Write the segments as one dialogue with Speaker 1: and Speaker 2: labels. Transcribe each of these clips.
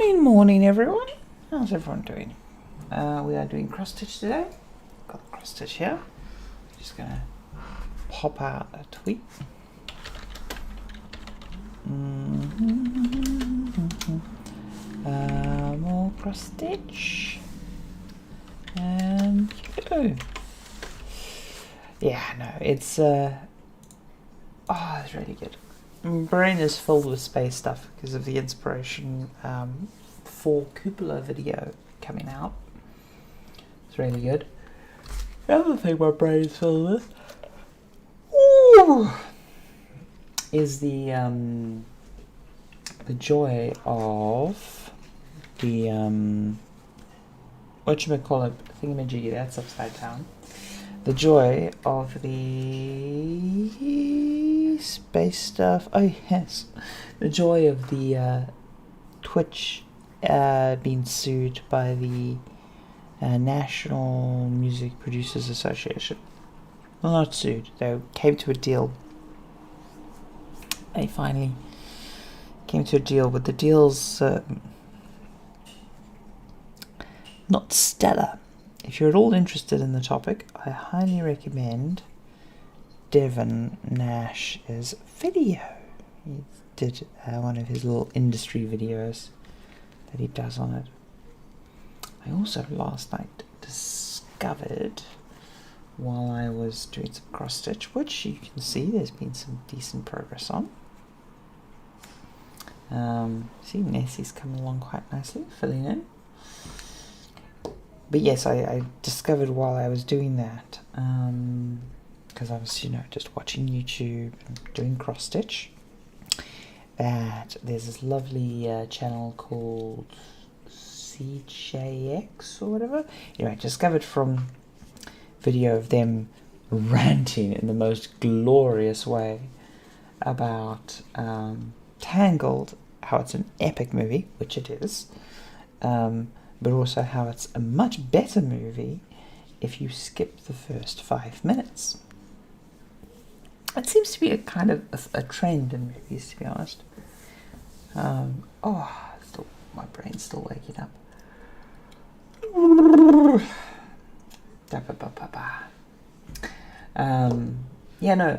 Speaker 1: Morning everyone. How's everyone doing? We are doing cross stitch today. Got the cross stitch here. Just gonna pop out a tweet. More cross stitch. And go. Yeah, no, it's it's really good. My brain is filled with space stuff because of the inspiration for Cupola video coming out. It's really good. The other thing my brain is filled with is the joy of the whatchamacallit thingamajiggy, that's upside down. The joy of the space stuff. Oh yes, the joy of the Twitch being sued by the National Music Producers Association. Well, not sued. They came to a deal. They finally came to a deal, but the deal's not stellar. If you're at all interested in the topic, I highly recommend Devon Nash's video. He did one of his little industry videos that he does on it. I also last night discovered, while I was doing some cross stitch, which you can see there's been some decent progress on. See, Nessie's coming along quite nicely, filling in. But yes, I discovered while I was doing that, because I was, just watching YouTube and doing cross stitch, that there's this lovely channel called CJX or whatever. Anyway, discovered from video of them ranting in the most glorious way about Tangled, how it's an epic movie, which it is, but also how it's a much better movie if you skip the first 5 minutes. It seems to be a kind of a trend in movies, to be honest. My brain's still waking up.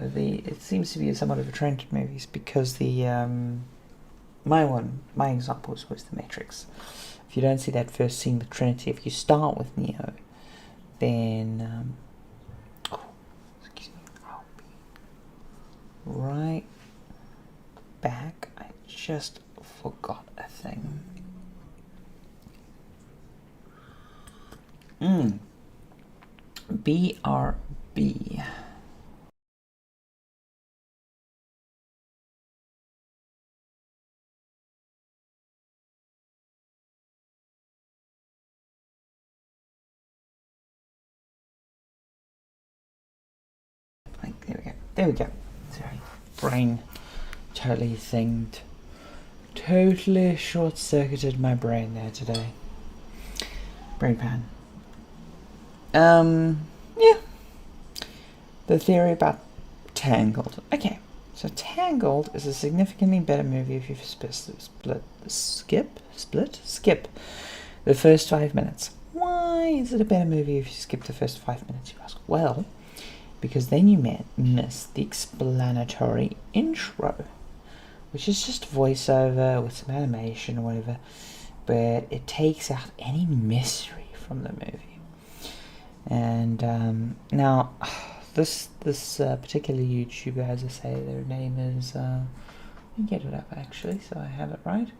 Speaker 1: It seems to be somewhat of a trend in movies because my example was The Matrix. If you don't see that first scene with Trinity, if you start with Neo, then I'll be right back. I just forgot a thing. BRB. There we go. Sorry, brain totally short-circuited my brain there today. Brain pan. Yeah. The theory about Tangled. Okay, so Tangled is a significantly better movie if you skip the first 5 minutes. Why is it a better movie if you skip the first 5 minutes, you ask? Well, because then you miss the explanatory intro, which is just voiceover with some animation or whatever, but it takes out any mystery from the movie. And now, this particular YouTuber, as I say, their name is, let me get it up actually, so I have it right.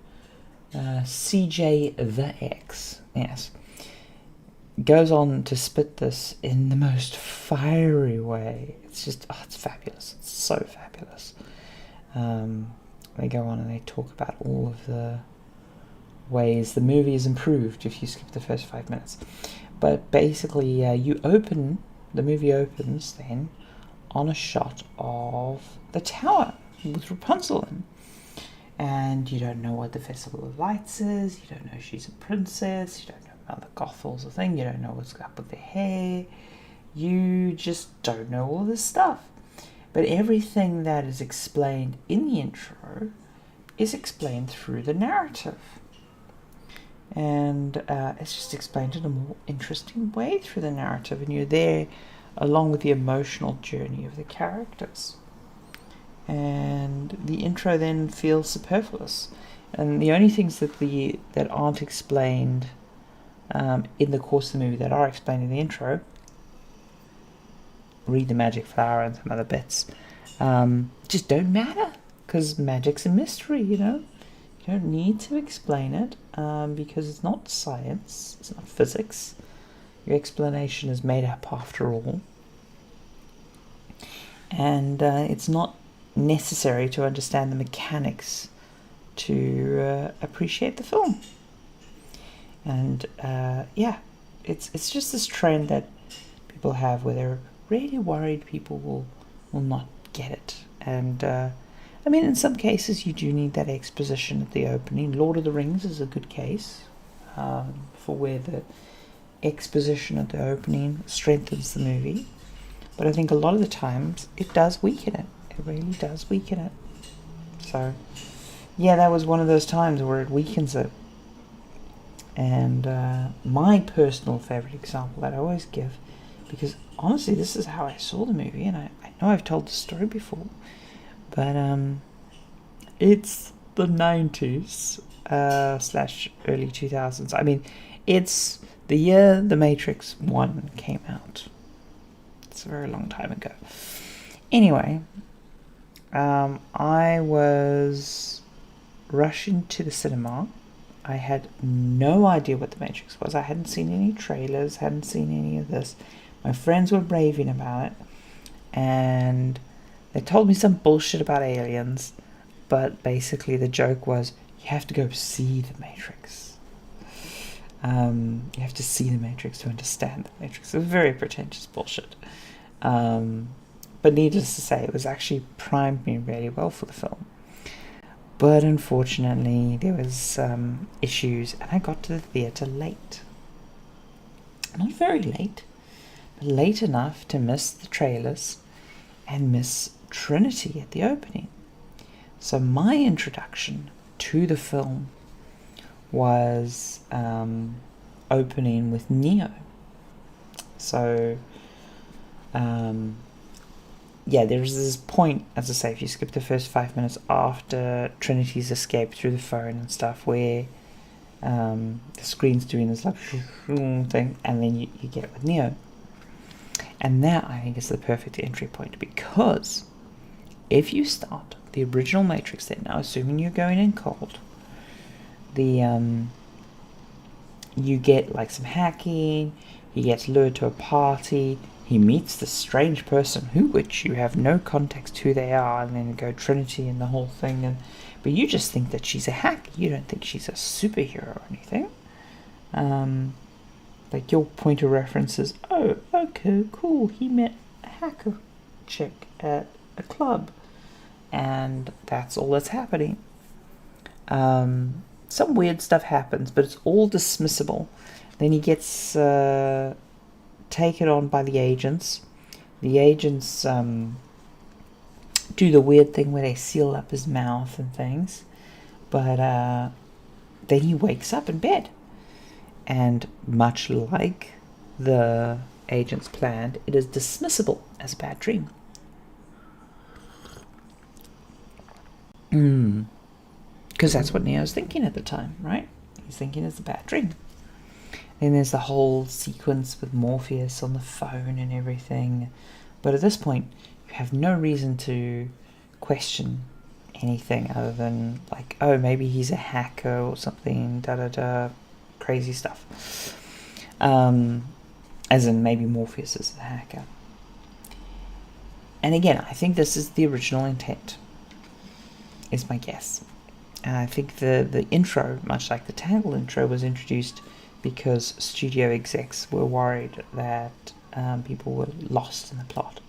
Speaker 1: CJ the X, yes. Goes on to spit this in the most fiery way. It's just, it's fabulous. It's so fabulous. They go on and they talk about all of the ways the movie is improved if you skip the first 5 minutes. But basically, the movie opens then on a shot of the tower with Rapunzel in. And you don't know what the Festival of Lights is, you don't know she's a princess, you don't know about the Gothels a thing, you don't know what's up with their hair, you just don't know all this stuff. But everything that is explained in the intro is explained through the narrative. and it's just explained in a more interesting way through the narrative, and you're there along with the emotional journey of the characters. And the intro then feels superfluous, and the only things that aren't explained in the course of the movie that are explained in the intro, read the magic flower and some other bits, just don't matter, because magic's a mystery, you know. You don't need to explain it, because it's not science, it's not physics. Your explanation is made up after all. And it's not necessary to understand the mechanics to appreciate the film. And it's just this trend that people have where they're really worried people will not get it. And I mean, in some cases you do need that exposition at the opening. Lord of the Rings is a good case for where the exposition at the opening strengthens the movie. But I think a lot of the times it does weaken it. It really does weaken it. So, yeah, that was one of those times where it weakens it. And my personal favourite example that I always give, because honestly this is how I saw the movie, and I know I've told the story before, but it's the 90s / early 2000s. I mean, it's the year The Matrix 1 came out. It's a very long time ago. Anyway, I was rushing to the cinema. I had no idea what The Matrix was. I hadn't seen any trailers, hadn't seen any of this. My friends were raving about it, and they told me some bullshit about aliens, but basically the joke was, you have to go see The Matrix. You have to see The Matrix to understand The Matrix. It was very pretentious bullshit. But needless to say, it was actually primed me really well for the film. But unfortunately, there was issues, and I got to the theatre late. Not very late, but late enough to miss the trailers and miss Trinity at the opening. So my introduction to the film was opening with Neo. So there's this point, as I say, if you skip the first 5 minutes after Trinity's escape through the phone and stuff, where the screen's doing this like thing, and then you get it with Neo. And that, I think, is the perfect entry point, because if you start the original Matrix then, now assuming you're going in cold, you get like some hacking, he gets lured to a party, he meets this strange person which you have no context who they are, and then go Trinity and the whole thing, but you just think that she's a hacker. You don't think she's a superhero or anything. Like your point of reference is, oh, okay, cool, he met a hacker chick at a club, and that's all that's happening. Some weird stuff happens, but it's all dismissible. Then he gets taken on by the agents. The agents do the weird thing where they seal up his mouth and things, but then he wakes up in bed, and much like the agents planned, it is dismissible as a bad dream. Because that's what Neo's thinking at the time, right? He's thinking it's a bad dream. Then there's the whole sequence with Morpheus on the phone and everything. But at this point, you have no reason to question anything other than, like, oh, maybe he's a hacker or something, crazy stuff. As in, maybe Morpheus is the hacker. And again, I think this is the original intent, is my guess. And I think the intro, much like the Tangled intro, was introduced because studio execs were worried that people were lost in the plot.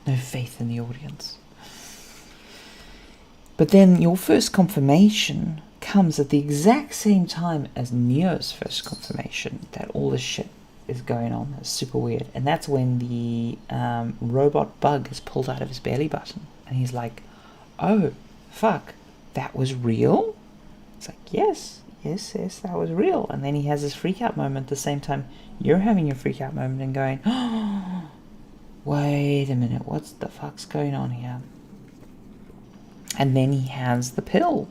Speaker 1: No faith in the audience. But then your first confirmation comes at the exact same time as Neo's first confirmation that all this shit is going on. That's super weird. And that's when the robot bug is pulled out of his belly button. And he's like, oh, fuck, that was real? It's like, yes, yes, that was real. And then he has this freak out moment at the same time you're having your freak out moment and going, oh, wait a minute, what's the fuck's going on here? And then he has the pill,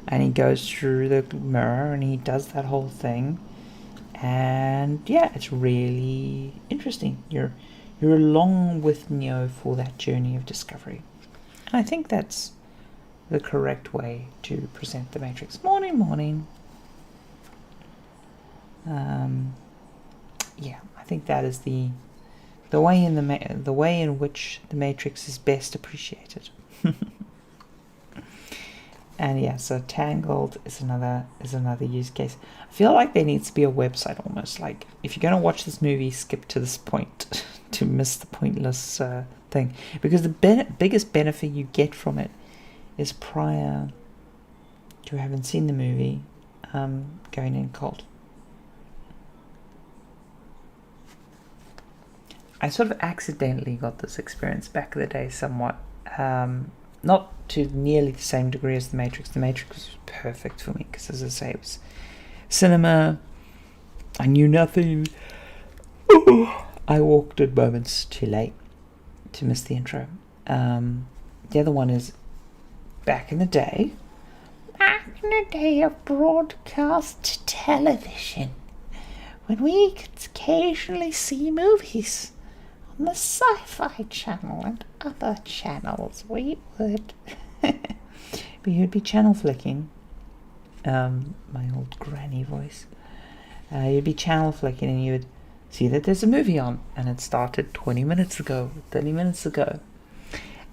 Speaker 1: and he goes through the mirror, and he does that whole thing, and yeah, it's really interesting. You're along with Neo for that journey of discovery, and I think that's the correct way to present the Matrix. Morning. Yeah, I think that is the way in which the Matrix is best appreciated. And yeah, so Tangled is another use case. I feel like there needs to be a website almost. Like, if you're going to watch this movie, skip to this point to miss the pointless thing. Because the biggest benefit you get from it is prior to having seen the movie, going in cold. I sort of accidentally got this experience back in the day somewhat. Not to nearly the same degree as The Matrix. The Matrix was perfect for me because, as I say, it was cinema. I knew nothing. I walked at moments too late to miss the intro. The other one is back in the day of broadcast television, when we could occasionally see movies on the Sci-Fi Channel and other channels. We would you'd be channel flicking, my old granny voice. You'd be channel flicking and you would see that there's a movie on, and it started 20 minutes ago, 30 minutes ago,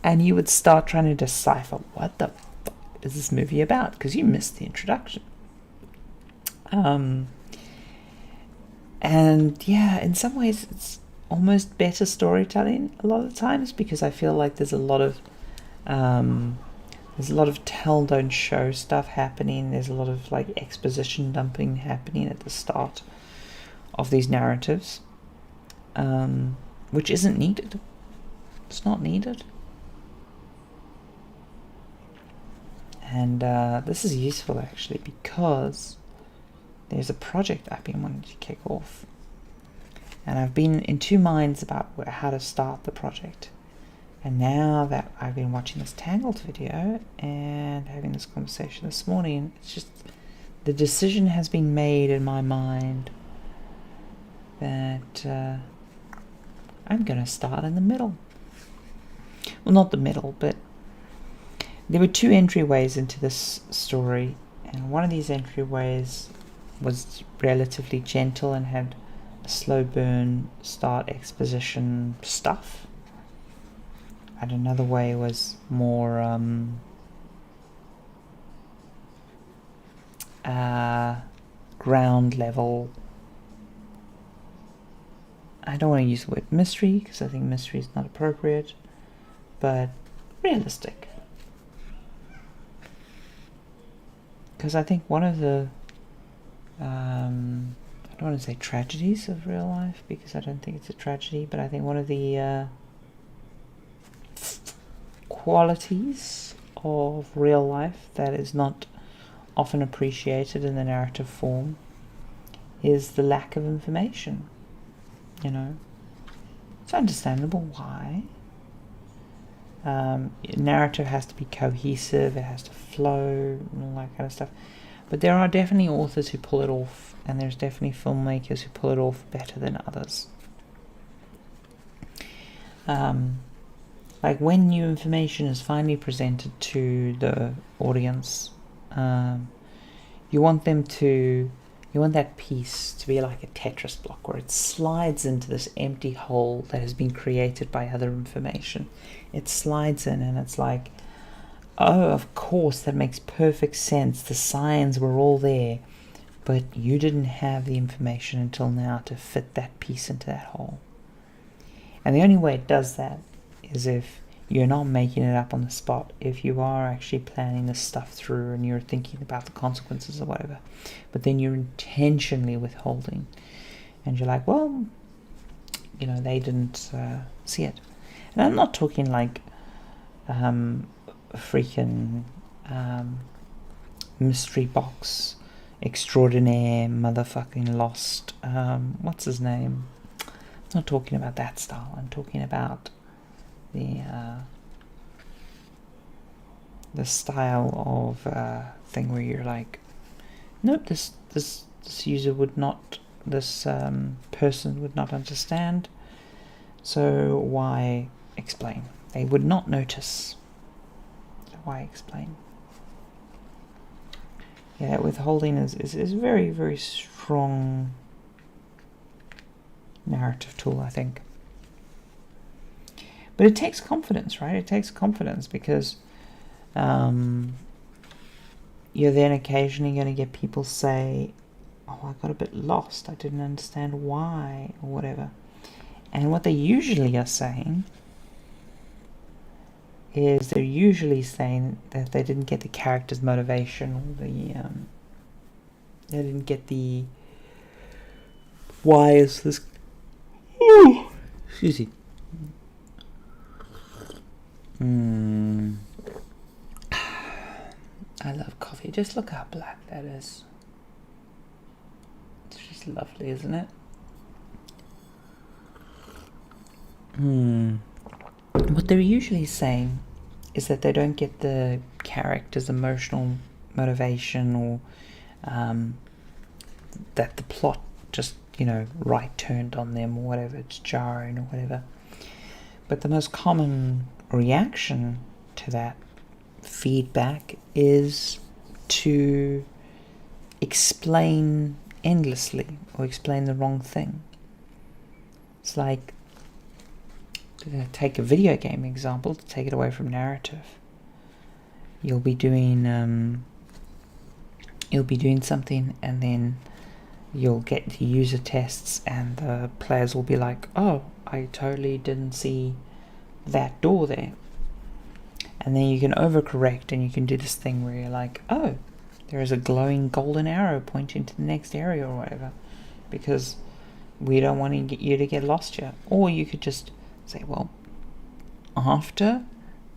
Speaker 1: and you would start trying to decipher what the fuck is this movie about, because you missed the introduction. And yeah, in some ways it's almost better storytelling a lot of the times, because I feel like there's a lot of tell don't show stuff happening. There's a lot of like exposition dumping happening at the start of these narratives, which isn't needed. It's not needed. And this is useful actually, because there's a project I've been wanting to kick off, and I've been in two minds about how to start the project. And now that I've been watching this Tangled video and having this conversation this morning, it's just the decision has been made in my mind that I'm going to start in the middle. Well, not the middle, but there were two entryways into this story, and one of these entryways was relatively gentle and had a slow burn start exposition stuff, and another way was more ground level. I don't want to use the word mystery because I think mystery is not appropriate, but realistic. Because I think one of the I don't want to say tragedies of real life, because I don't think it's a tragedy, but I think one of the qualities of real life that is not often appreciated in the narrative form is the lack of information. You know, it's understandable why. Narrative has to be cohesive, it has to flow, and all that kind of stuff. But there are definitely authors who pull it off, and there's definitely filmmakers who pull it off better than others. Like when new information is finally presented to the audience, you want that piece to be like a Tetris block, where it slides into this empty hole that has been created by other information. It slides in and it's like, oh, of course, that makes perfect sense. The signs were all there, but you didn't have the information until now to fit that piece into that hole. And the only way it does that is if you're not making it up on the spot, if you are actually planning this stuff through and you're thinking about the consequences or whatever, but then you're intentionally withholding, and you're like, well, you know, they didn't see it. And I'm not talking like freaking mystery box extraordinaire motherfucking lost. What's his name? I'm not talking about that style. I'm talking about the style of thing where you're like, nope, this user would not, this person would not understand. So why explain? They would not notice. So why explain? Yeah, withholding is very, very strong narrative tool, I think. But it takes confidence, right? It takes confidence because you're then occasionally going to get people say, oh, I got a bit lost, I didn't understand why, or whatever. And what they usually are saying is they're usually saying that they didn't get the character's motivation, or they didn't get the why is this. Ooh, excuse me. I love coffee. Just look how black that is. It's just lovely, isn't it? What they're usually saying is that they don't get the character's emotional motivation, or that the plot just, right turned on them, or whatever, it's jarring or whatever. But the most common reaction to that feedback is to explain endlessly, or explain the wrong thing. It's like, take a video game example to take it away from narrative. You'll be doing something, and then you'll get to user tests, and the players will be like, oh, I totally didn't see that door there. And then you can overcorrect, and you can do this thing where you're like, oh, there is a glowing golden arrow pointing to the next area, or whatever, because we don't want to get you to get lost here. Or you could just say, well, after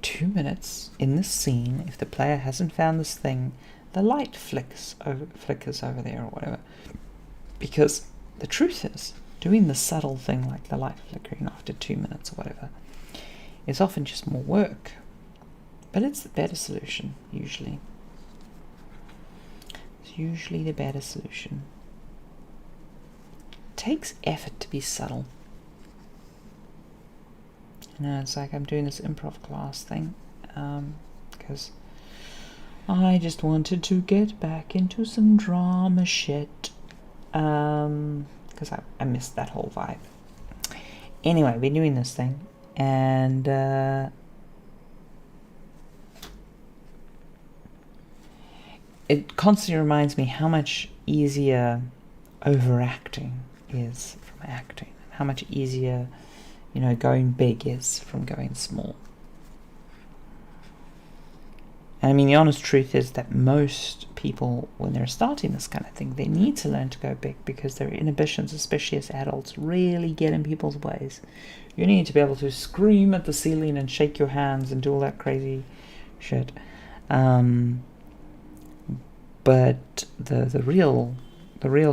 Speaker 1: 2 minutes in this scene, if the player hasn't found this thing, the light flickers over there, or whatever. Because the truth is, doing the subtle thing like the light flickering after 2 minutes or whatever is often just more work. But it's the better solution, usually. It's usually the better solution. It takes effort to be subtle. It's like I'm doing this improv class thing, because I just wanted to get back into some drama shit, because I missed that whole vibe. Anyway, I've been doing this thing, and it constantly reminds me how much easier overacting is from acting, how much easier going big is from going small. And I mean, the honest truth is that most people, when they're starting this kind of thing, they need to learn to go big, because their inhibitions, especially as adults, really get in people's ways. You need to be able to scream at the ceiling and shake your hands and do all that crazy shit. But the real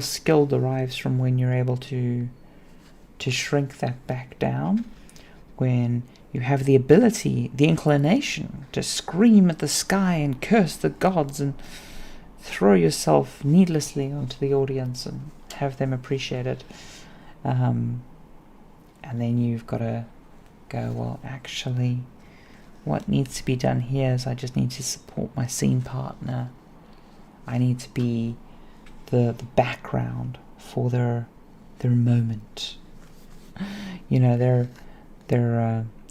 Speaker 1: skill derives from when you're able to shrink that back down, when you have the ability, the inclination to scream at the sky and curse the gods and throw yourself needlessly onto the audience and have them appreciate it. And then you've got to go, well, actually, what needs to be done here is I just need to support my scene partner. I need to be the background for their moment.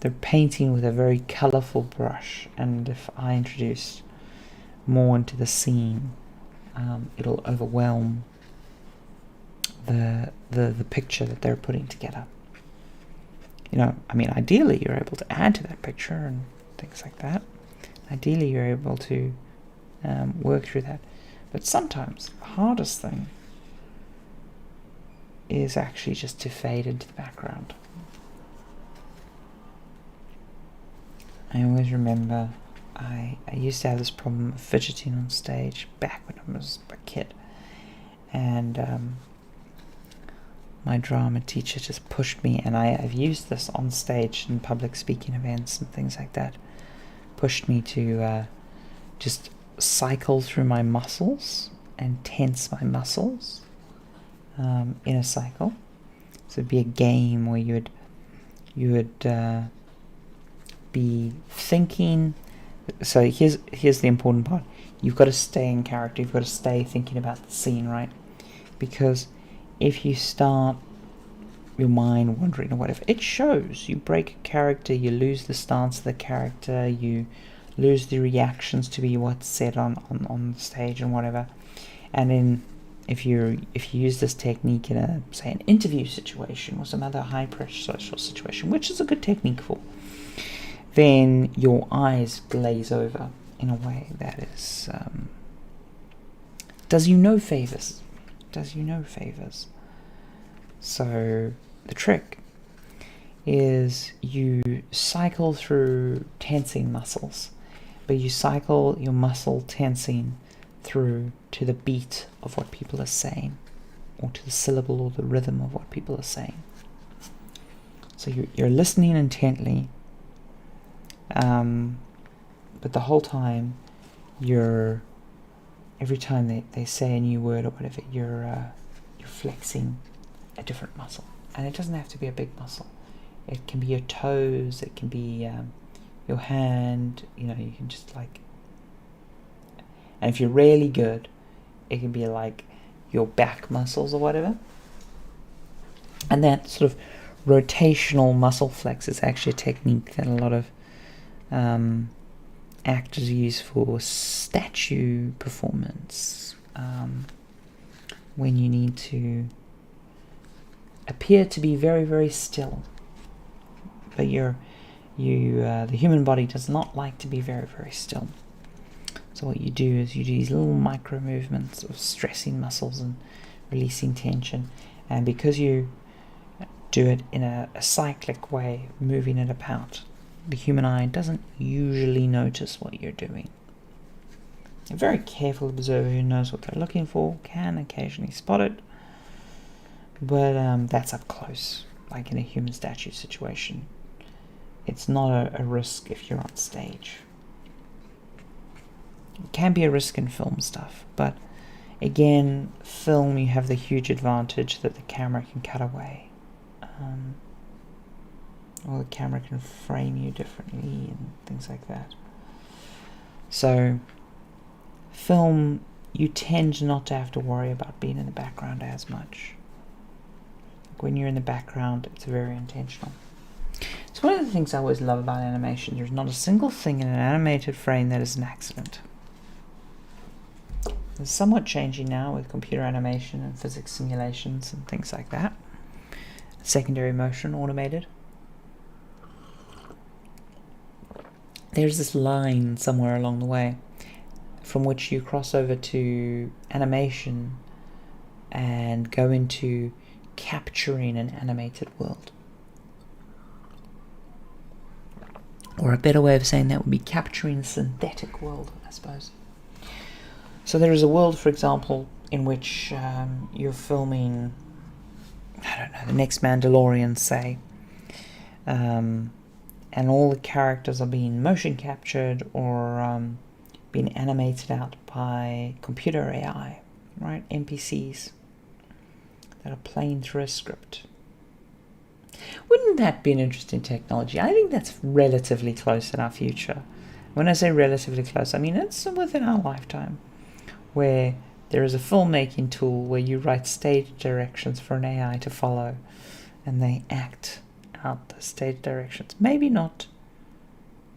Speaker 1: They're painting with a very colourful brush, and if I introduce more into the scene, it'll overwhelm the picture that they're putting together. Ideally you're able to add to that picture and things like that. Ideally you're able to work through that. But sometimes the hardest thing is actually just to fade into the background. I always remember I used to have this problem of fidgeting on stage back when I was a kid. and my drama teacher just pushed me, and I've used this on stage in public speaking events and things like that, pushed me to just cycle through my muscles and tense my muscles in a cycle. So it'd be a game where you would be thinking. So here's the important part. You've got to stay in character. You've got to stay thinking about the scene, right? Because if you start your mind wandering or whatever, it shows. You break a character, you lose the stance of the character, you lose the reactions to be what's said on the stage and whatever. And then if you use this technique in a, say, an interview situation or some other high pressure social situation, which is a good technique for, then your eyes glaze over in a way that is does you no favors. So the trick is you cycle through tensing muscles, but you cycle your muscle tensing through to the beat of what people are saying, or to the syllable or the rhythm of what people are saying. So you're listening intently, but the whole time every time they say a new word or whatever, you're flexing a different muscle. And it doesn't have to be a big muscle. It can be your toes, it can be your hand, you can just and if you're really good, it can be like your back muscles or whatever. And that sort of rotational muscle flex is actually a technique that a lot of actors use for statue performance, when you need to appear to be very, very still, but the human body does not like to be very, very still. So what you do is you do these little micro movements of stressing muscles and releasing tension, and because you do it in a cyclic way, moving it about, the human eye doesn't usually notice what you're doing. A very careful observer who knows what they're looking for can occasionally spot it, but that's up close, like in a human statue situation. It's not a risk if you're on stage. It can be a risk in film stuff, but again, film, you have the huge advantage that the camera can cut away, or the camera can frame you differently and things like that. So film, you tend not to have to worry about being in the background as much. When you're in the background, it's very intentional. It's one of the things I always love about animation. There's not a single thing in an animated frame that is an accident. It's somewhat changing now with computer animation and physics simulations and things like that. Secondary motion automated. There's this line somewhere along the way from which you cross over to animation and go into capturing an animated world. Or a better way of saying that would be capturing a synthetic world, I suppose. So there is a world, for example, in which you're filming, I don't know, the next Mandalorian, say, and all the characters are being motion captured or being animated out by computer AI, right? NPCs that are playing through a script. Wouldn't that be an interesting technology? I think that's relatively close in our future. When I say relatively close, I mean it's within our lifetime, where there is a filmmaking tool where you write stage directions for an AI to follow, and they act out the stage directions. Maybe not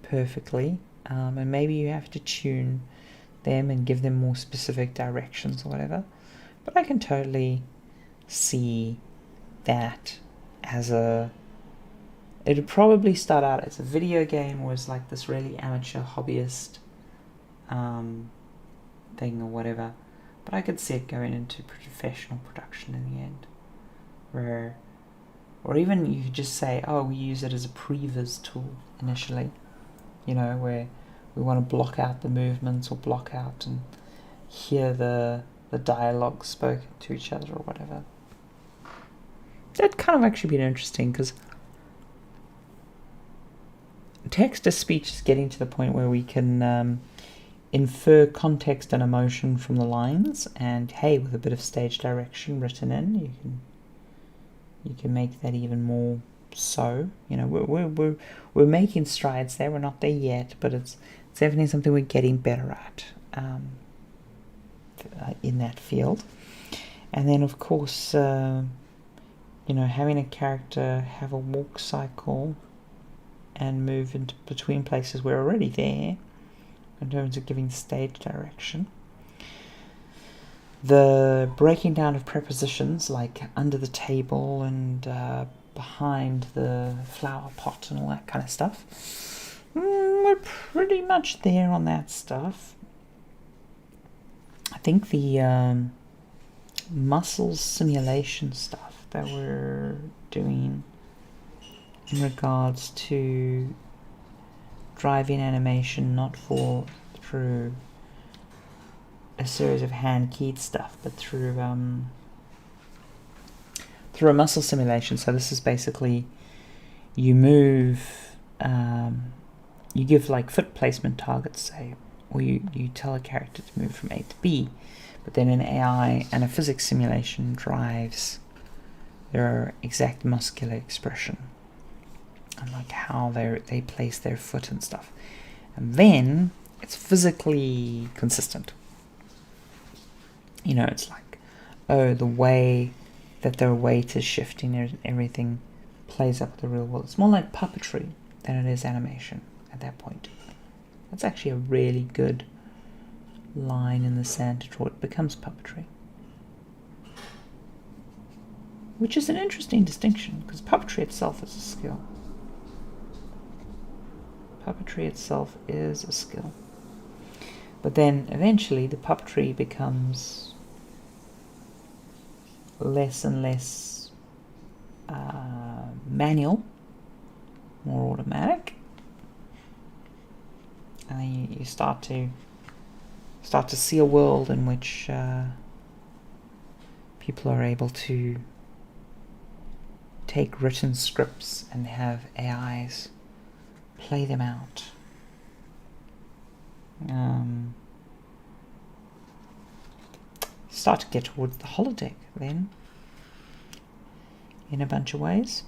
Speaker 1: perfectly, and maybe you have to tune them and give them more specific directions or whatever, but I can totally see that as it would probably start out as a video game, or as like this really amateur hobbyist thing or whatever, but I could see it going into professional production in the end, or even you could just say, oh, we use it as a previs tool initially, where we want to block out the movements or block out and hear the the dialogue spoken to each other or whatever. That kind of actually been interesting, because text-to-speech is getting to the point where we can infer context and emotion from the lines, and hey, with a bit of stage direction written in, you can make that even more so. You know, we're making strides there. We're not there yet, but it's definitely something we're getting better at in that field. And then, of course, you know, having a character have a walk cycle and move into between places we're already there in terms of giving stage direction. The breaking down of prepositions, like under the table and behind the flower pot and all that kind of stuff. We're pretty much there on that stuff. I think the muscle simulation stuff that we're doing in regards to driving animation, not through a series of hand-keyed stuff, but through a muscle simulation. So this is basically, you move, you give like foot placement targets, say, or you tell a character to move from A to B, but then an AI and a physics simulation drives their exact muscular expression and like how they place their foot and stuff, and then it's physically consistent. You know, it's like, oh, the way that their weight is shifting and everything plays up with the real world. It's more like puppetry than it is animation at that point. That's actually a really good line in the sand to draw. It becomes puppetry, which is an interesting distinction, because puppetry itself is a skill. Puppetry itself is a skill. But then eventually the puppetry becomes less and less manual, more automatic, and then you start to see a world in which people are able to take written scripts and have AIs play them out. Start to get towards the holodeck then, in a bunch of ways.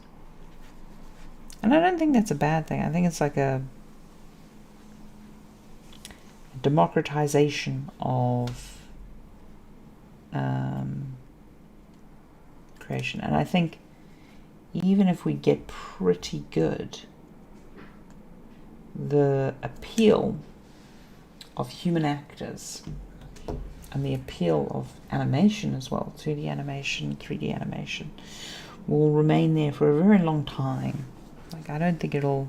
Speaker 1: And I don't think that's a bad thing. I think it's like a democratization of creation. And I think even if we get pretty good, the appeal of human actors and the appeal of animation as well, 2D animation, 3D animation, will remain there for a very long time. Like, I don't think it'll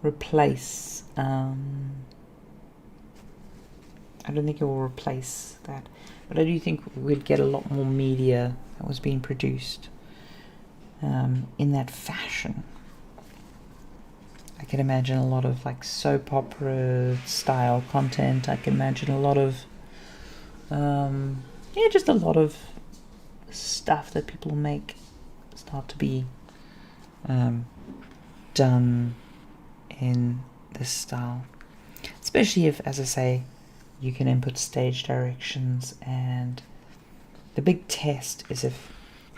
Speaker 1: replace I don't think it will replace that, but I do think we'd get a lot more media that was being produced in that fashion. I can imagine a lot of like soap opera style content. I can imagine a lot of just a lot of stuff that people make start to be done in this style, especially if, as I say, you can input stage directions. And the big test is if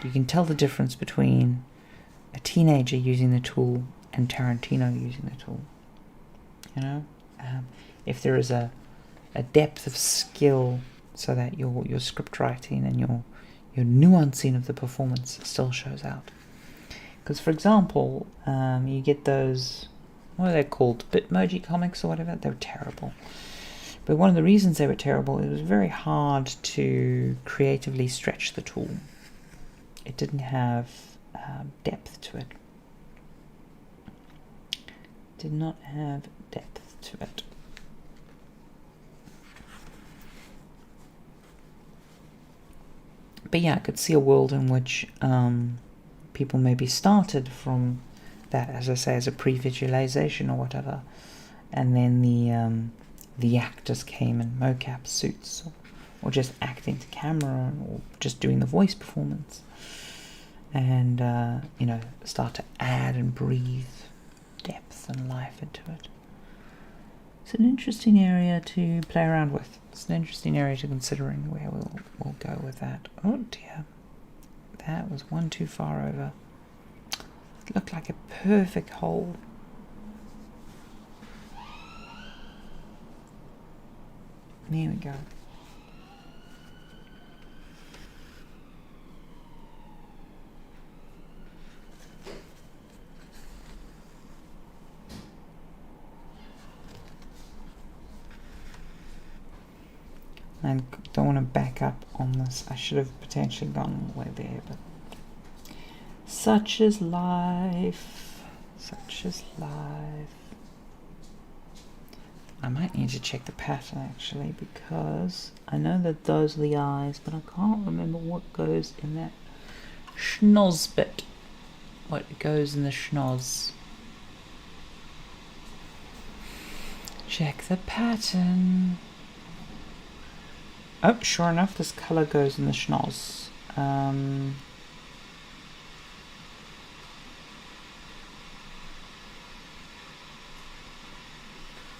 Speaker 1: you can tell the difference between a teenager using the tool and Tarantino using the tool. You know, if there is a depth of skill, so that your script writing and your nuancing of the performance still shows out. Because, for example, you get those, what are they called, Bitmoji comics or whatever. They're terrible. But one of the reasons they were terrible, it was very hard to creatively stretch the tool. It didn't have depth to it. Did not have depth to it. But yeah, I could see a world in which people maybe started from that, as I say, as a pre-visualization or whatever, and then the actors came in mocap suits or just acting to camera, or just doing the voice performance, and start to add and breathe depth and life into it. It's an interesting area to play around with. It's an interesting area to considering where we'll go with that. Oh dear, that was one too far over. It looked like a perfect hole. There we go. I don't want to back up on this. I should have potentially gone all the way there, but such is life. Such is life. I might need to check the pattern actually, because I know that those are the eyes, but I can't remember what goes in that schnoz bit. What goes in the schnoz. Check the pattern. Oh, sure enough, this colour goes in the schnoz.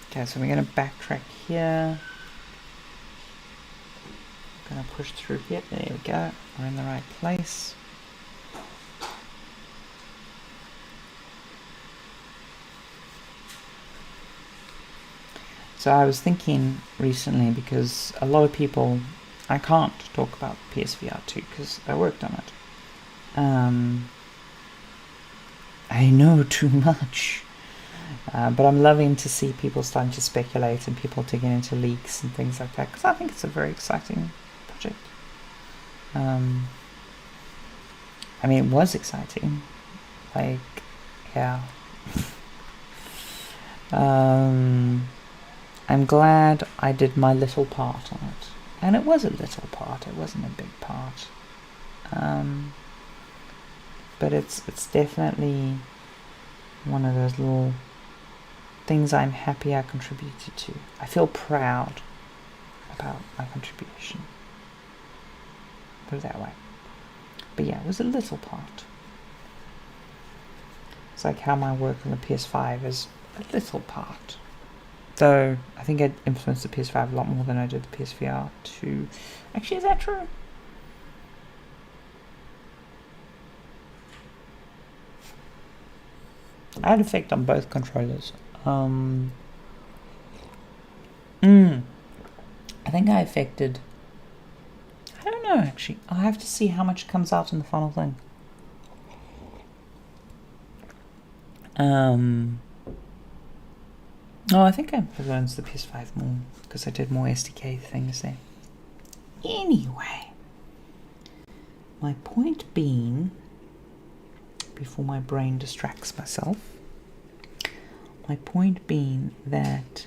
Speaker 1: Okay, so we're going to backtrack here. Going to push through here. There we go. We're in the right place. So I was thinking recently, because a lot of people, I can't talk about PSVR 2 because I worked on it. I know too much. But I'm loving to see people starting to speculate and people to get into leaks and things like that, because I think it's a very exciting project. I mean, it was exciting. Like, yeah. I'm glad I did my little part on it. And it was a little part, it wasn't a big part. But it's definitely one of those little things I'm happy I contributed to. I feel proud about my contribution. Put it that way. But yeah, it was a little part. It's like how my work on the PS5 is a little part. Though I think it influenced the PS5 a lot more than I did the PSVR 2. Actually, is that true? I had effect on both controllers. I think I affected... I don't know, actually. I'll have to see how much comes out in the final thing. I think I influenced the PS5 more, because I did more SDK things there. Anyway, my point being, before my brain distracts myself, my point being that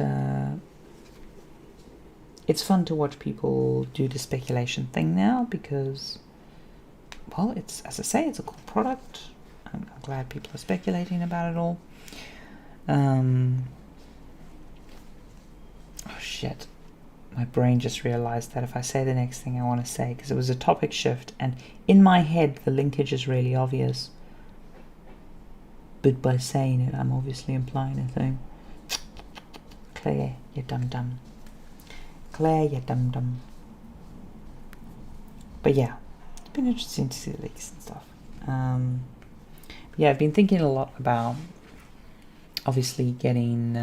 Speaker 1: it's fun to watch people do the speculation thing now, because, well, it's, as I say, it's a cool product. I'm glad people are speculating about it all. Oh shit, my brain just realized that if I say the next thing I want to say, because it was a topic shift, and in my head the linkage is really obvious, but by saying it I'm obviously implying a thing. Claire, you dum-dum. Claire, you dum-dum. But yeah, it's been interesting to see the leaks and stuff. Yeah, I've been thinking a lot about obviously getting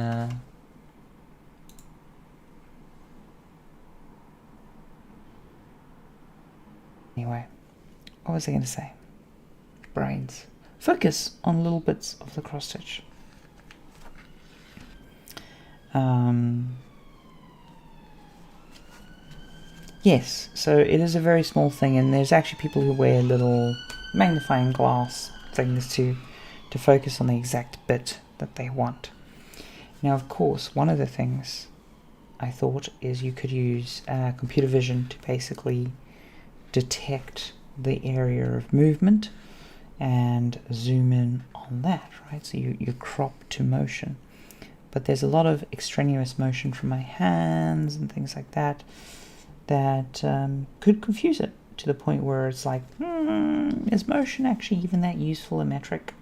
Speaker 1: anyway, what was I going to say? Brains. Focus on little bits of the cross stitch. Yes, so it is a very small thing, and there's actually people who wear little magnifying glass things to focus on the exact bit that they want. Now, of course, one of the things I thought is you could use computer vision to basically detect the area of movement and zoom in on that, right? So you crop to motion. But there's a lot of extraneous motion from my hands and things like that. that could confuse it to the point where it's like, is motion actually even that useful a metric?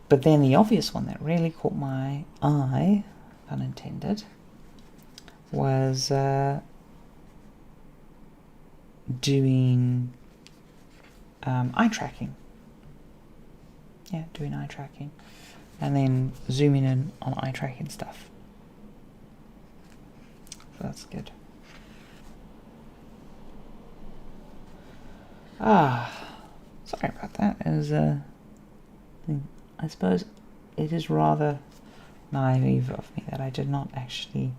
Speaker 1: But then the obvious one that really caught my eye, pun intended, was doing eye tracking. Yeah, doing eye tracking. And then zooming in on eye tracking stuff. So that's good. Sorry about that. I suppose it is rather naive of me that I did not actually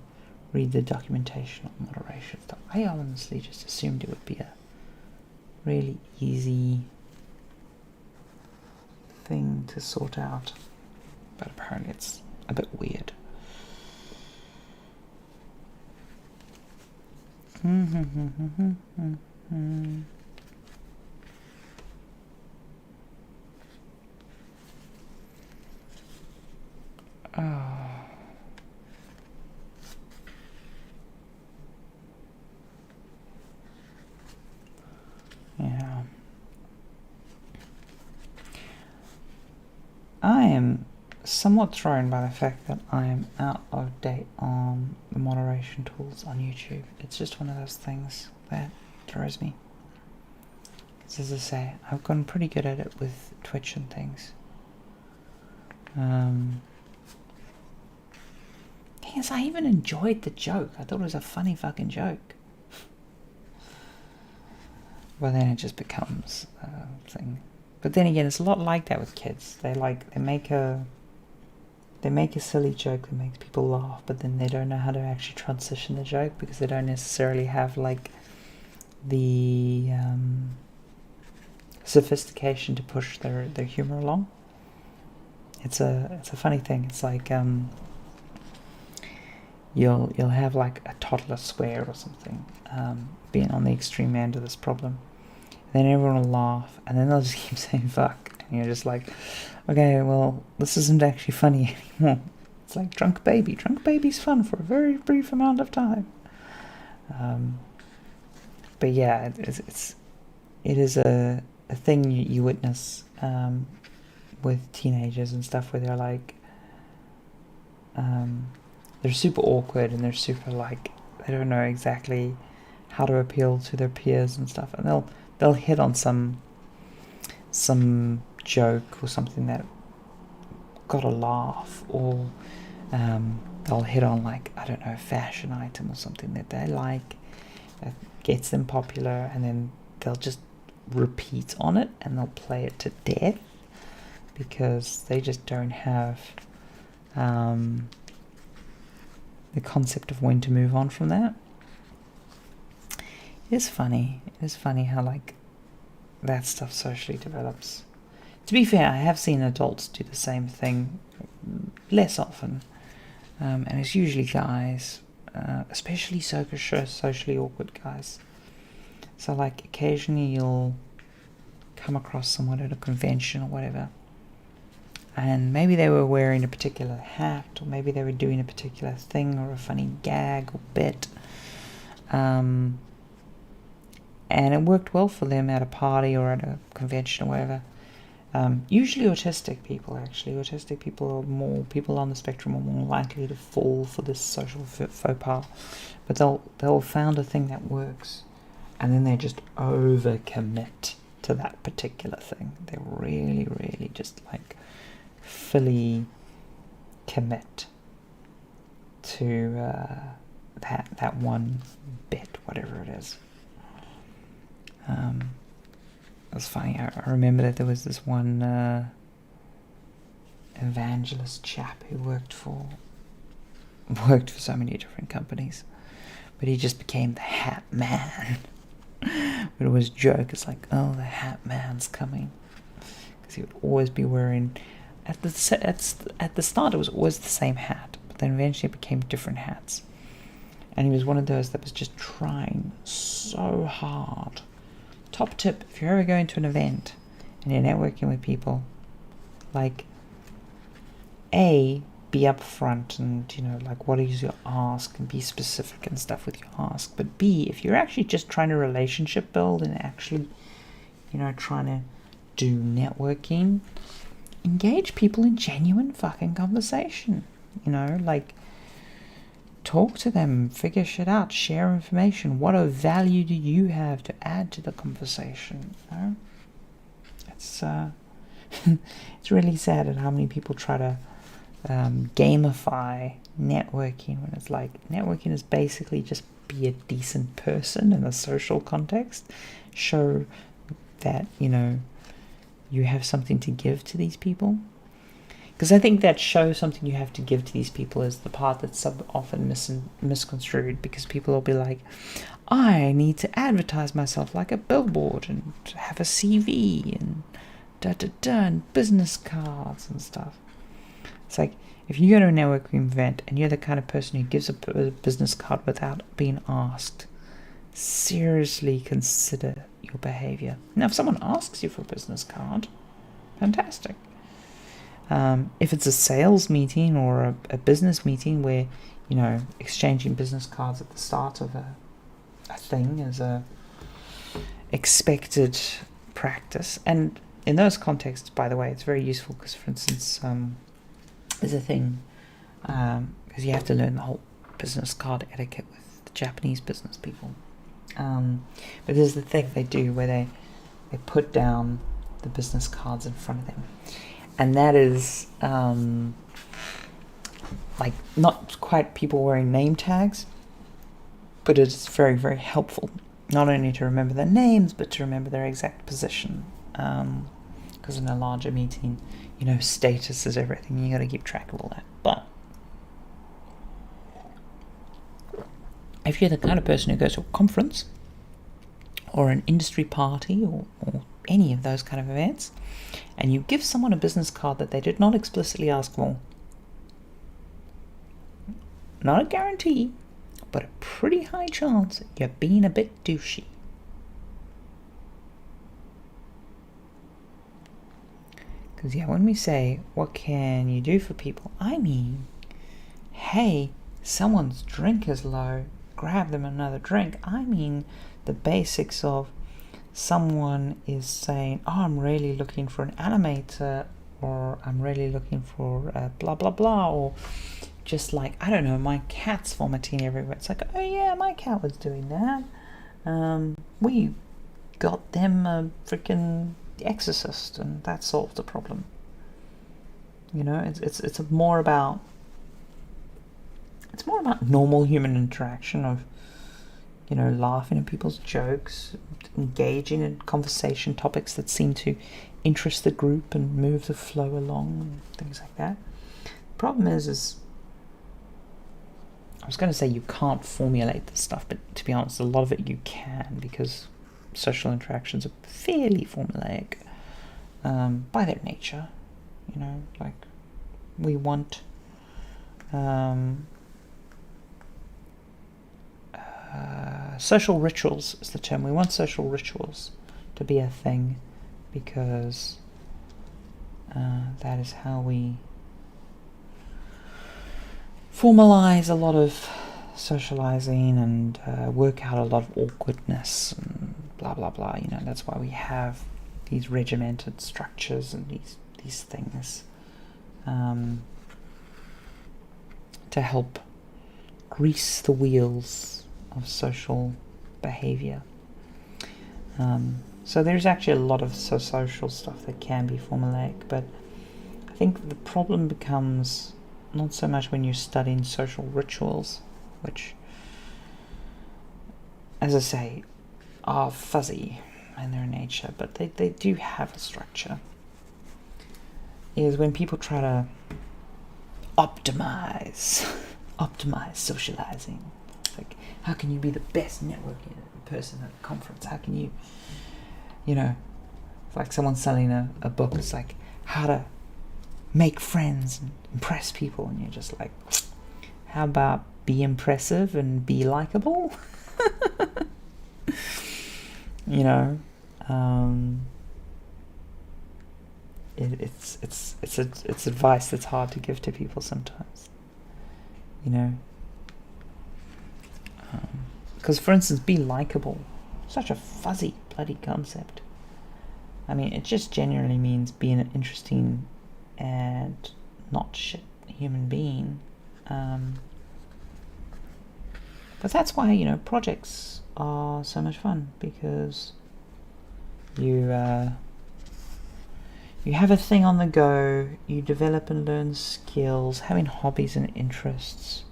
Speaker 1: read the documentation on moderation stuff. I honestly just assumed it would be a really easy thing to sort out, but apparently it's a bit weird. Yeah. I am somewhat thrown by the fact that I am out of date on the moderation tools on YouTube. It's just one of those things that throws me. Because as I say, I've gotten pretty good at it with Twitch and things. Yes, I even enjoyed the joke. I thought it was a funny fucking joke. But then it just becomes a thing. But then again, it's a lot like that with kids. They make a silly joke that makes people laugh, but then they don't know how to actually transition the joke because they don't necessarily have like the sophistication to push their humor along. It's a funny thing. It's like you'll have like a toddler swear or something, being on the extreme end of this problem. Then everyone will laugh, and then they'll just keep saying fuck, and you're just like, okay, well, this isn't actually funny anymore. It's like drunk baby. Drunk baby's fun for a very brief amount of time. But yeah, it is a thing you witness with teenagers and stuff, where they're like, they're super awkward and they're super like, they don't know exactly how to appeal to their peers and stuff, and they'll hit on some joke or something that got a laugh, or they'll hit on like, I don't know, a fashion item or something that they like that gets them popular, and then they'll just repeat on it and they'll play it to death because they just don't have the concept of when to move on from that. It is funny how like that stuff socially develops. To be fair, I have seen adults do the same thing less often, and it's usually guys, especially socially awkward guys. So like occasionally you'll come across someone at a convention or whatever, and maybe they were wearing a particular hat, or maybe they were doing a particular thing or a funny gag or bit, and it worked well for them at a party or at a convention or whatever. Usually autistic people, actually. Autistic people people on the spectrum are more likely to fall for this social faux pas. But they'll found a thing that works, and then they just overcommit to that particular thing. They really, really just like fully commit to that one bit, whatever it is. It was funny. I remember that there was this one evangelist chap who worked for so many different companies, but he just became the Hat Man. But it was a joke. It's like, oh, the Hat Man's coming, because he would always be wearing. At the start, it was always the same hat, but then eventually it became different hats. And he was one of those that was just trying so hard. Top tip, if you're ever going to an event and you're networking with people, like, A, be upfront and, like, what is your ask, and be specific and stuff with your ask. But B, if you're actually just trying to relationship build and actually, trying to do networking, engage people in genuine fucking conversation. Like, talk to them, figure shit out, share information. What value do you have to add to the conversation? It's it's really sad at how many people try to gamify networking, when it's like, networking is basically just be a decent person in a social context, show that you have something to give to these people. Because I think that show something you have to give to these people is the part that's often misconstrued, because people will be like, I need to advertise myself like a billboard and have a CV and and business cards and stuff. It's like, if you go to a networking event and you're the kind of person who gives a business card without being asked, seriously consider your behavior. Now, if someone asks you for a business card, fantastic. If it's a sales meeting or a business meeting where, exchanging business cards at the start of a thing is a expected practice. And in those contexts, by the way, it's very useful because, for instance, there's a thing, because you have to learn the whole business card etiquette with the Japanese business people. But there's the thing they do where they put down the business cards in front of them. And that is, like, not quite people wearing name tags, but it's very, very helpful, not only to remember their names, but to remember their exact position. Because in a larger meeting, status is everything. You got to keep track of all that. But if you're the kind of person who goes to a conference or an industry party or any of those kind of events, and you give someone a business card that they did not explicitly ask for, not a guarantee, but a pretty high chance you're being a bit douchey. Because, when we say, what can you do for people? I mean, hey, someone's drink is low, grab them another drink. I mean, the basics of someone is saying, I'm really looking for an animator, or I'm really looking for blah, blah, blah, or just like, I don't know, my cat's vomiting everywhere. It's like, oh yeah, my cat was doing that. We got them a freaking exorcist, and that solved the problem. It's more about normal human interaction of, laughing at people's jokes, engaging in conversation topics that seem to interest the group and move the flow along, and things like that. The problem is I was going to say you can't formulate this stuff, but to be honest, a lot of it you can, because social interactions are fairly formulaic by their nature. Like, we want social rituals is the term. We want social rituals to be a thing, because that is how we formalize a lot of socializing and work out a lot of awkwardness and blah blah blah. That's why we have these regimented structures and these things to help grease the wheels of social behavior. So there's actually a lot of social stuff that can be formulaic, but I think the problem becomes not so much when you're studying social rituals, which, as I say, are fuzzy in their nature, but they do have a structure, is when people try to optimize socializing. Like, how can you be the best networking person at a conference? How can you, it's like someone selling a book. It's like, how to make friends and impress people, and you're just like, how about be impressive and be likable? it's advice that's hard to give to people sometimes, you know. Because, for instance, be likable, such a fuzzy bloody concept. I mean, it just generally means being an interesting and not shit human being. But that's why, you know, projects are so much fun, because you have a thing on the go, you develop and learn skills, having hobbies and interests.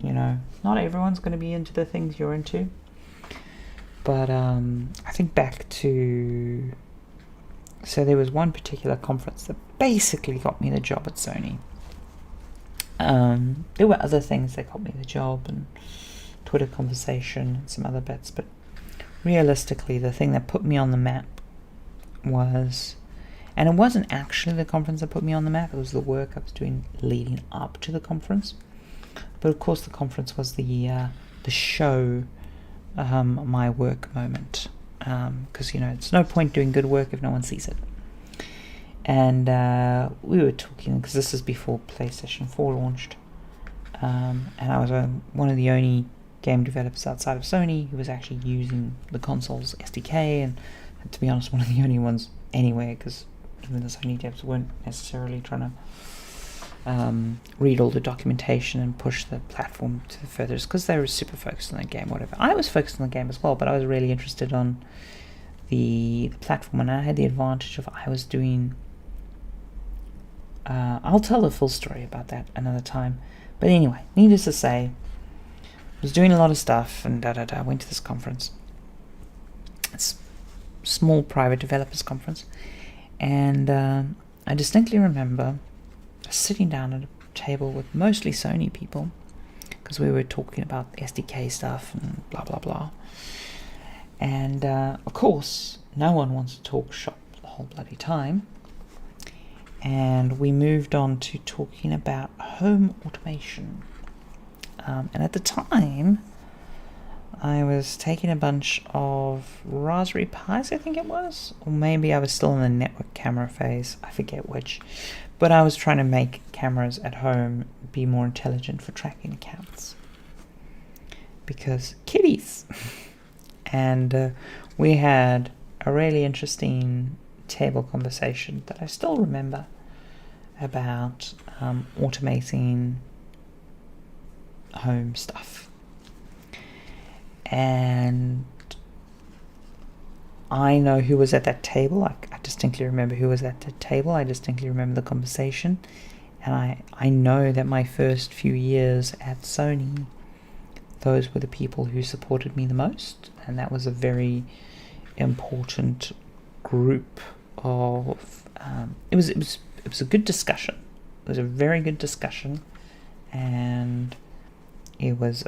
Speaker 1: You know, not everyone's going to be into the things you're into. But I think back to... So there was one particular conference that basically got me the job at Sony. There were other things that got me the job, and Twitter conversation and some other bits, but realistically the thing that put me on the map was... And it wasn't actually the conference that put me on the map, it was the work I was doing leading up to the conference. But of course the conference was the show, my work moment, because you know, it's no point doing good work if no one sees it. And we were talking, because this is before PlayStation 4 launched, and I was one of the only game developers outside of Sony who was actually using the console's SDK, and to be honest, one of the only ones anyway, because even the Sony devs weren't necessarily trying to read all the documentation and push the platform to the furthest, because they were super focused on the game, whatever. I was focused on the game as well, but I was really interested on the platform, and I had the advantage of I was doing... I'll tell the full story about that another time. But anyway, needless to say, I was doing a lot of stuff, and I went to this conference. It's a small private developers conference, and I distinctly remember sitting down at a table with mostly Sony people, because we were talking about SDK stuff and blah blah blah. And of course, no one wants to talk shop the whole bloody time. And we moved on to talking about home automation. And at the time, I was taking a bunch of Raspberry Pis, I think it was, or maybe I was still in the network camera phase, I forget which. But I was trying to make cameras at home be more intelligent for tracking accounts, because kitties. And we had a really interesting table conversation that I still remember about automating home stuff. And I know who was at that table. I distinctly remember who was at the table. I distinctly remember the conversation. And I know that my first few years at Sony, those were the people who supported me the most. And that was a very important group of... It was a good discussion. It was a very good discussion. And it was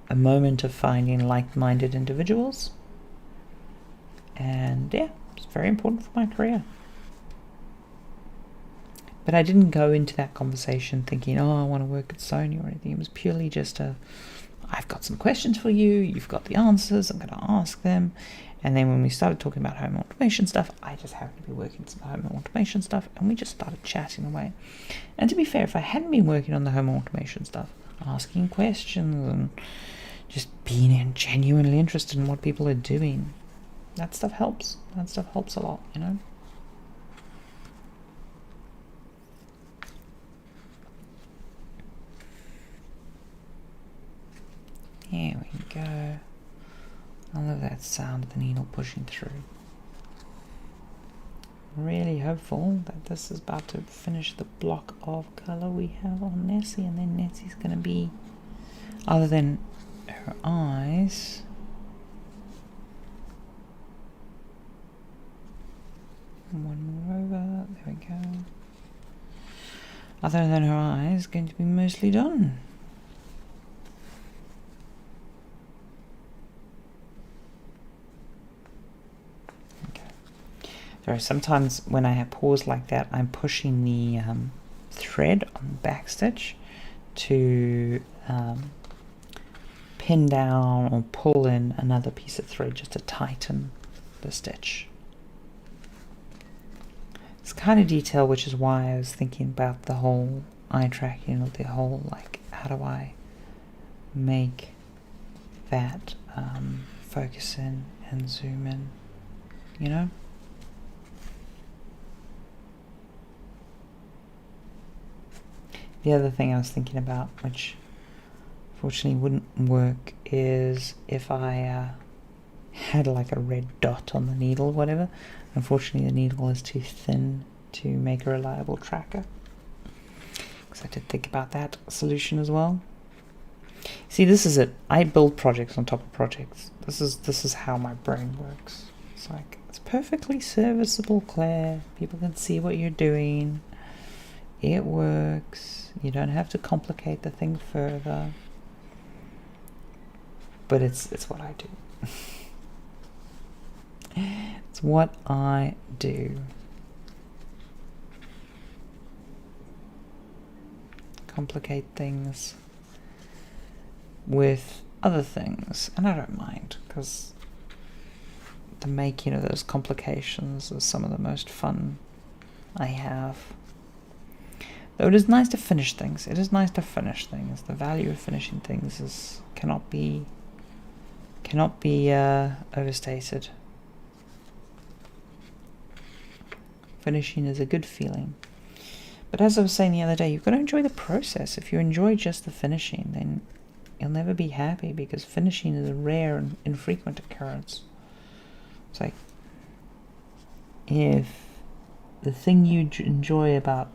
Speaker 1: a moment of finding like-minded individuals. And yeah, it's very important for my career. But I didn't go into that conversation thinking, oh, I want to work at Sony or anything. It was purely just I've got some questions for you, you've got the answers, I'm going to ask them. And then when we started talking about home automation stuff, I just happened to be working some home automation stuff, and we just started chatting away. And to be fair, if I hadn't been working on the home automation stuff, asking questions and just being genuinely interested in what people are doing, that stuff helps. That stuff helps a lot, you know? Here we go. I love that sound of the needle pushing through. Really hopeful that this is about to finish the block of colour we have on Nessie, and then Nessie's going to be, other than her eyes, one more over, there we go. Other than her eyes, going to be mostly done. Sorry, sometimes when I have pause like that, I'm pushing the thread on the back stitch to pin down or pull in another piece of thread just to tighten the stitch. It's kind of detail, which is why I was thinking about the whole eye tracking, or the whole, like, how do I make that focus in and zoom in, you know? The other thing I was thinking about, which unfortunately wouldn't work, is if I had like a red dot on the needle or whatever. Unfortunately the needle is too thin to make a reliable tracker, because I did think about that solution as well. See, this is it. I build projects on top of projects. This is how my brain works. It's like, it's perfectly serviceable, Claire. People can see what you're doing. It works. You don't have to complicate the thing further. But it's what I do. It's what I do. Complicate things with other things, and I don't mind, because the making of those complications is some of the most fun I have. Though it is nice to finish things. It is nice to finish things. The value of finishing things cannot be overstated. Finishing is a good feeling. But as I was saying the other day, you've got to enjoy the process. If you enjoy just the finishing, then you'll never be happy, because finishing is a rare and infrequent occurrence. It's like, if the thing you enjoy about,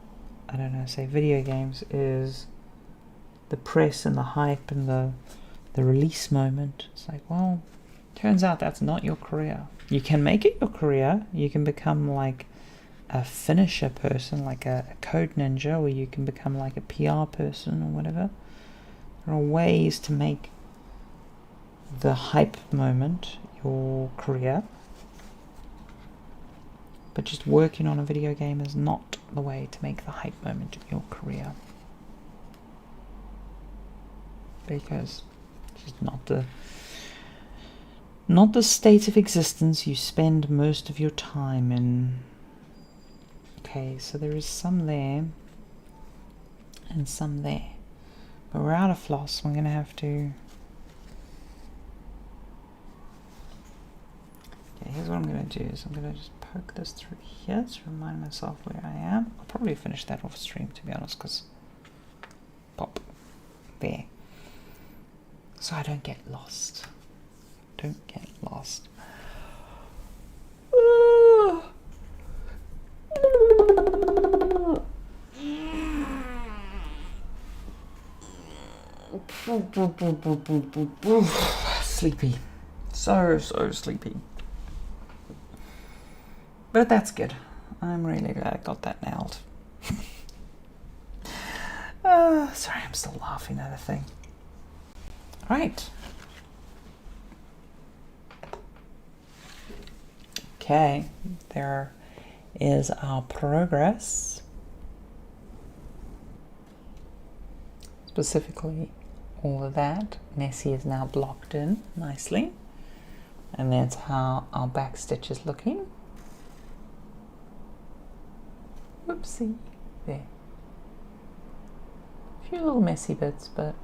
Speaker 1: I don't know, say video games, is the press and the hype and the release moment, it's like, well, turns out that's not your career. You can make it your career. You can become like a finisher person, like a code ninja, or you can become like a PR person or whatever. There are ways to make the hype moment your career, but just working on a video game is not the way to make the hype moment your career, because it's just not the state of existence you spend most of your time in. Okay, so there is some there and some there, but we're out of floss. We're gonna have to. Okay, here's what I'm gonna do: is I'm gonna just poke this through here to remind myself where I am. I'll probably finish that off stream, to be honest, because pop there, so I don't get lost. Don't get lost. Sleepy. So sleepy. But that's good. I'm really glad I got that nailed. Sorry, I'm still laughing at a thing. Right. Okay, there is our progress. Specifically, all of that. Nessie is now blocked in nicely. And that's how our back stitch is looking. Whoopsie. There. A few little messy bits, but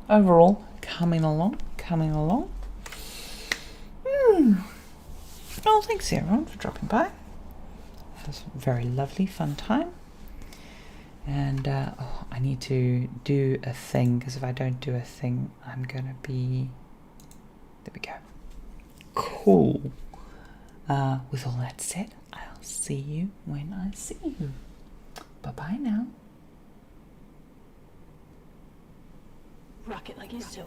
Speaker 1: overall, coming along. Well, thanks everyone for dropping by. It was a very lovely, fun time. And I need to do a thing, because if I don't do a thing, I'm gonna be... There we go. Cool. With all that said, I'll see you when I see you. Bye-bye now.
Speaker 2: Rock it like you do.